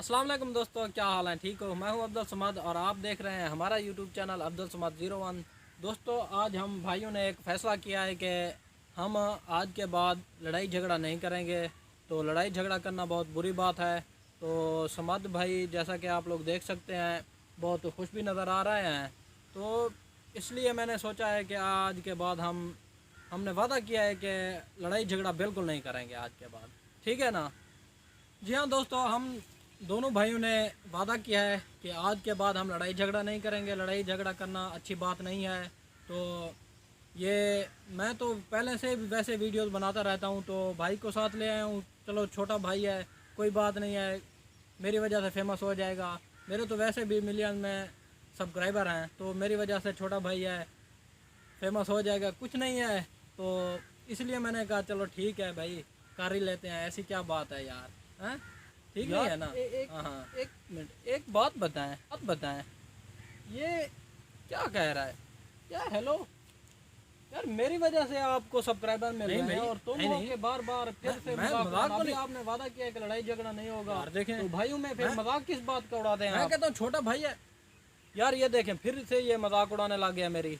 अस्सलाम वालेकुम दोस्तों, क्या हाल है? ठीक हो? मैं हूं अब्दुल समद और आप देख रहे हैं हमारा यूट्यूब चैनल अब्दुल समद 01। दोस्तों, आज हम भाइयों ने एक फ़ैसला किया है कि हम आज के बाद लड़ाई झगड़ा नहीं करेंगे। तो लड़ाई झगड़ा करना बहुत बुरी बात है। तो समद भाई, जैसा कि आप लोग देख सकते हैं, बहुत खुश भी नज़र आ रहे हैं। तो इसलिए मैंने सोचा है कि आज के बाद हमने वादा किया है कि लड़ाई झगड़ा बिल्कुल नहीं करेंगे आज के बाद। ठीक है ना? जी हाँ दोस्तों, हम दोनों भाइयों ने वादा किया है कि आज के बाद हम लड़ाई झगड़ा नहीं करेंगे। लड़ाई झगड़ा करना अच्छी बात नहीं है। तो ये मैं तो पहले से भी वैसे वीडियोस बनाता रहता हूँ, तो भाई को साथ ले आया हूँ। चलो, छोटा भाई है, कोई बात नहीं है, मेरी वजह से फेमस हो जाएगा। मेरे तो वैसे भी मिलियन में सब्सक्राइबर हैं, तो मेरी वजह से छोटा भाई है, फेमस हो जाएगा, कुछ नहीं है। तो इसलिए मैंने कहा चलो ठीक है भाई, कर ही लेते हैं। ऐसी क्या बात है यार, हैं? ठीक नहीं है ना? हाँ, एक मिनट, एक बात बताएं, ये क्या कह रहा है? क्या हेलो यार, मेरी वजह से आपको सब्सक्राइबर मिल रहे हैं और तुम हो के बार बार फिर से मजाक को नहीं। आपने वादा किया है कि लड़ाई झगड़ा नहीं होगा यार। देखें तो भाइयों में फिर मजाक किस बात का उड़ाते हैं? मैं कहता हूँ छोटा भाई है यार, ये देखें फिर से ये मजाक उड़ाने लग गया मेरी,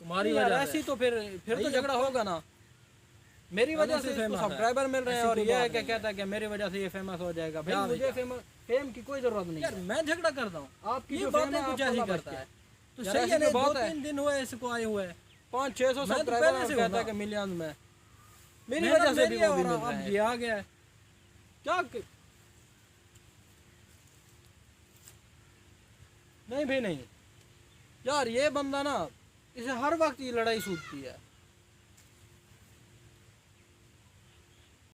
तुम्हारी वजह से। ऐसी तो फिर तो झगड़ा होगा ना। मेरी वजह से इसको सब्सक्राइबर मिल रहे हैं और ये है क्या कहता है कि मेरी वजह से ये फेमस हो जाएगा। भाई मुझे फेम की कोई जरूरत नहीं यार, मैं झगड़ा करता हूँ। आपकी जो बातें कुछ ऐसी करता है तो सही है। 2-3 दिन हुए इसको आए हुए, 500-600 सब्सक्राइबर से कहता है कि मिलियन में। मेरी वजह से भी वो भी मिल रहा है। ये आ गया है क्या नहीं भाई, नहीं यार, ये बंदा ना, इसे हर वक्त ये लड़ाई सूझती है।